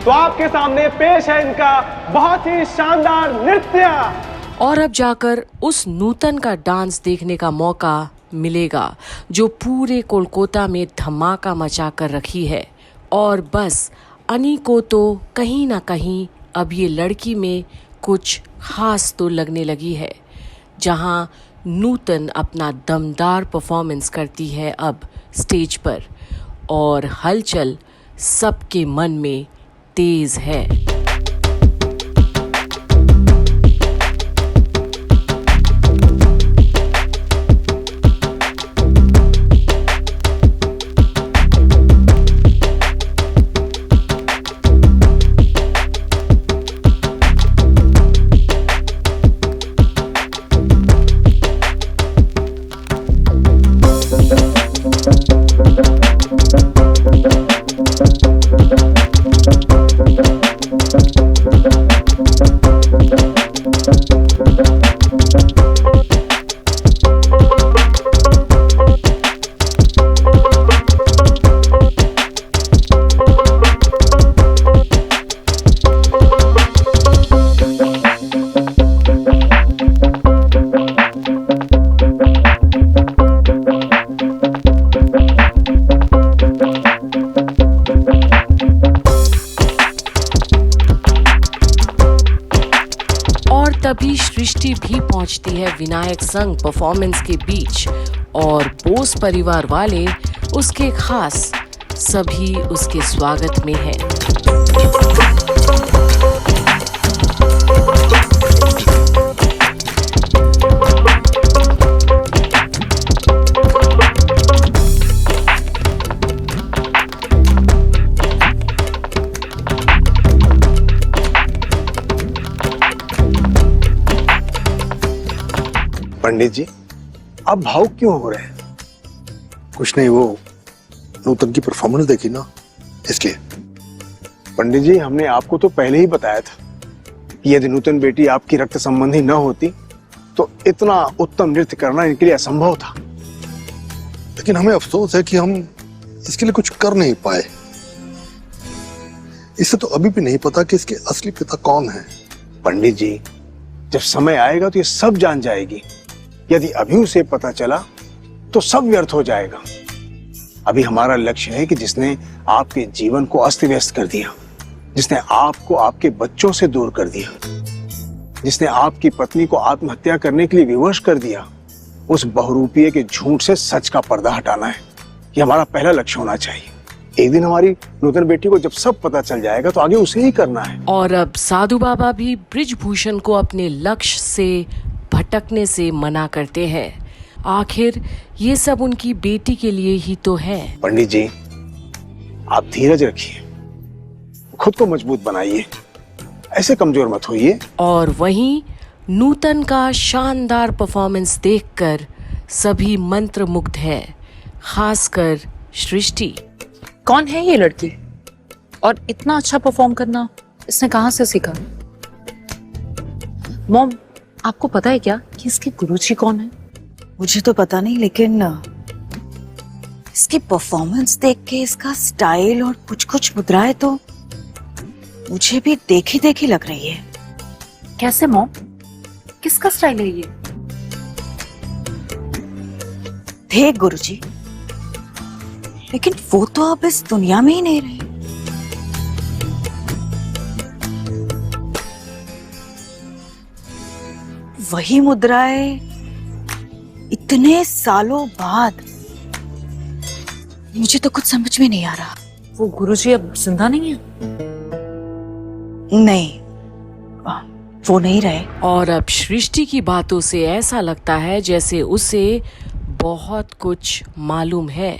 तो आपके सामने पेश है इनका बहुत ही शानदार नृत्य। और अब जाकर उस नूतन का डांस देखने का मौका मिलेगा जो पूरे कोलकाता में धमाका मचा कर रखी है। और बस अनी को तो कहीं ना कहीं अब ये लड़की में कुछ खास तो लगने लगी है, जहां नूतन अपना दमदार परफॉर्मेंस करती है अब स्टेज पर, और हलचल सबके मन में तेज है। तभी सृष्टि भी पहुंचती है विनायक संग परफॉर्मेंस के बीच, और बोस परिवार वाले उसके खास सभी उसके स्वागत में हैं। पंडित जी, आप भावुक क्यों हो रहे हैं? कुछ नहीं, वो नूतन की परफॉर्मेंस देखी ना, इसलिए। पंडित जी, हमने आपको तो पहले ही बताया था कि यदि नूतन बेटी आपकी रक्त संबंधी न होती तो इतना उत्तम नृत्य करना इनके लिए असंभव था। लेकिन हमें अफसोस है कि हम इसके लिए कुछ कर नहीं पाए। इसे तो अभी भी नहीं पता कि इसके असली पिता कौन है। पंडित जी, जब समय आएगा तो ये सब जान जाएगी। यदि अभी उसे पता चला तो सब व्यर्थ हो जाएगा। अभी हमारा लक्ष्य है कि जिसने आपके जीवन को अस्त व्यस्त कर दिया, जिसने आपको आपके बच्चों से दूर कर दिया, जिसने आपकी पत्नी को आत्महत्या करने के लिए विवश कर दिया, उस बहुरूपिये के झूठ से सच का पर्दा हटाना है। ये हमारा पहला लक्ष्य होना चाहिए। एक दिन हमारी नूतन बेटी को जब सब पता चल जाएगा तो आगे उसे ही करना है। और अब साधु बाबा भी बृजभूषण को अपने लक्ष्य से भटकने से मना करते हैं। आखिर ये सब उनकी बेटी के लिए ही तो है। पंडित जी, आप धीरज रखिए, खुद को मजबूत बनाइए, ऐसे कमजोर मत होइए। और वहीं नूतन का शानदार परफॉर्मेंस देखकर सभी मंत्रमुग्ध है, खासकर सृष्टि। कौन है ये लड़की और इतना अच्छा परफॉर्म करना इसने कहां से सीखा? मॉम, आपको पता है क्या कि इसके गुरुजी कौन है? मुझे तो पता नहीं, लेकिन इसकी परफॉर्मेंस देख के इसका स्टाइल और कुछ कुछ मुद्राएं तो मुझे भी देखी देखी लग रही है। कैसे मॉम? किसका स्टाइल है ये? थे गुरुजी, लेकिन वो तो अब इस दुनिया में ही नहीं रहे। वही मुद्राएं इतने सालों बाद, मुझे तो कुछ समझ में नहीं आ रहा। वो गुरुजी अब जिंदा नहीं है? नहीं, वो नहीं रहे। और अब सृष्टि की बातों से ऐसा लगता है जैसे उसे बहुत कुछ मालूम है।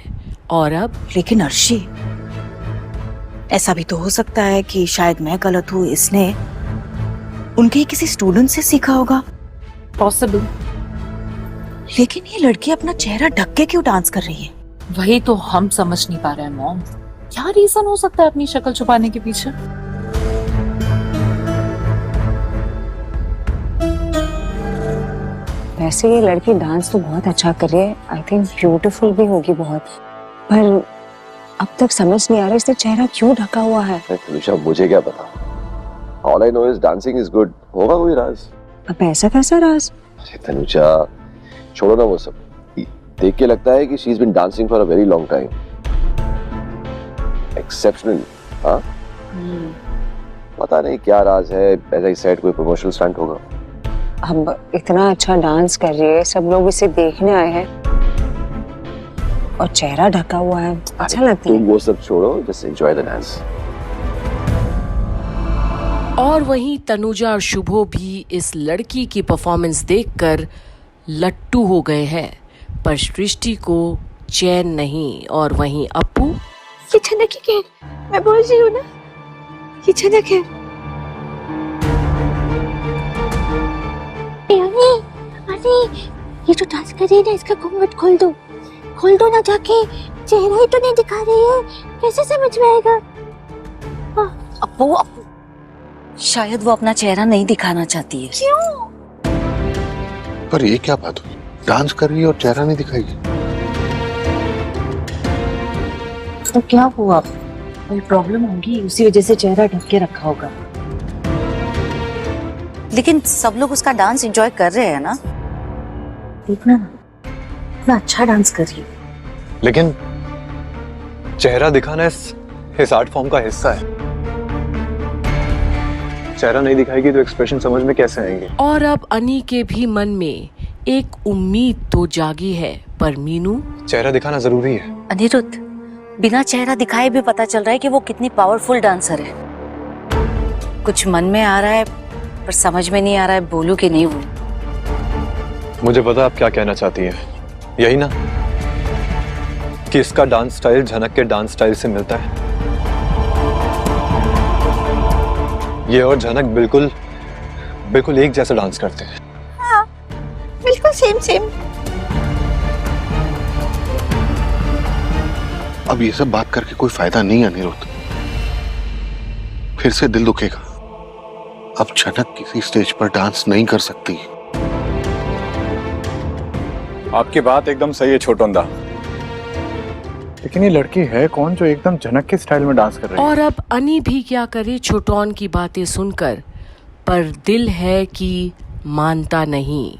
और अब लेकिन अर्शी, ऐसा भी तो हो सकता है कि शायद मैं गलत हूँ, इसने उनके किसी स्टूडेंट से सीखा होगा। पॉसिबल। लेकिन ये लड़की अपना चेहरा ढक के क्यों डांस कर रही है? वही तो हम समझ नहीं पा रहे हैं मॉम। क्या रीजन हो सकता है अपनी शक्ल छुपाने के पीछे? वैसे ये लड़की डांस तो बहुत अच्छा कर रही है, आई थिंक ब्यूटीफुल भी होगी बहुत, पर अब तक समझ नहीं आ रहा इसने चेहरा क्यों ढका हुआ है। तनुषा मुझे क्या पता, all I know is dancing is good. होगा कोई राज। अब ऐसा कैसा राज? अरे तनुषा छोड़ो ना वो सब, देख के लगता है कि she is been dancing for a very long time. Exceptional. हाँ पता नहीं क्या राज है, एज आई सेड कोई प्रमोशनल स्टंट होगा। अब इतना अच्छा डांस कर रही है, सब लोग इसे देखने आए हैं और चेहरा ढका हुआ है, अच्छा लगता तुम है। वो सब छोड़ो, जस्ट एंजॉय द डांस। और वहीं तनुजा और शुभो भी इस लड़की की परफॉर्मेंस देखकर लट्टू हो गए हैं, पर सृष्टि को चैन नहीं। और वहीं अप्पू, ये छनक ही है, मैं बोल रही हूँ ना, ये छनक है। अरे ये जो डांस कर रही है ना, इसका घूंघट खोल दो ना जाके, चेहरा ही तो नहीं दिखा रही है, कैसे समझ में आएगा? अप्पू शायद वो अपना चेहरा नहीं दिखाना चाहती है। क्यों? पर ये क्या बात हुई, डांस कर रही है और चेहरा नहीं दिखाएगी? तो क्या हुआ, कोई प्रॉब्लम होगी, उसी वजह से चेहरा ढक के रखा होगा। लेकिन सब लोग उसका डांस एंजॉय कर रहे हैं ना, देखना ना, इतना अच्छा डांस कर रही है। लेकिन चेहरा दिखाना इस आर्ट फॉर्म का हिस्सा है। चेहरा नहीं दिखाएगी तो एक्सप्रेशन समझ में कैसे आएंगे? और अब अनी के भी मन में एक उम्मीद तो जागी है, पर मीनू, चेहरा दिखाना जरूरी है। अनिरुद्ध, बिना चेहरा दिखाए भी पता चल रहा है कि वो कितनी पावरफुल डांसर है। कुछ मन में आ रहा है पर समझ में नहीं आ रहा है बोलूं कि नहीं वो। मुझे पता आप क्या कहना चाहती हैं, यही ना कि इसका डांस स्टाइल झनक के डांस स्टाइल से मिलता है। ये और झनक बिल्कुल एक जैसा डांस करते हैं। हाँ, बिल्कुल सेम। अब ये सब बात करके कोई फायदा नहीं है अनिरुद्ध, फिर से दिल दुखेगा। अब झनक किसी स्टेज पर डांस नहीं कर सकती। आपकी बात एकदम सही है छोटोंदा, लेकिन ये लड़की है कौन जो एकदम झनक के स्टाइल में डांस कर रही है? और अब अनी भी क्या करे छोटौन की बातें सुनकर, पर दिल है कि मानता नहीं।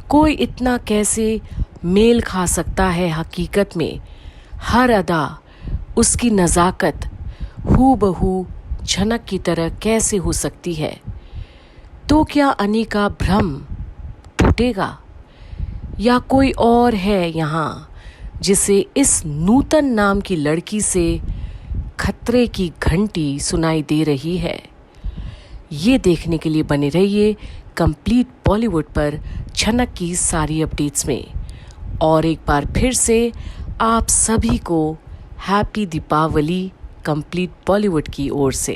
कोई इतना कैसे मेल खा सकता है हकीकत में, हर अदा उसकी नज़ाकत हूबहू झनक की तरह कैसे हो सकती है? तो क्या अनी का भ्रम टूटेगा, या कोई और है यहाँ जिसे इस नूतन नाम की लड़की से खतरे की घंटी सुनाई दे रही है? ये देखने के लिए बने रहिए कंप्लीट बॉलीवुड पर झनक की सारी अपडेट्स में। और एक बार फिर से आप सभी को हैप्पी दीपावली कंप्लीट बॉलीवुड की ओर से।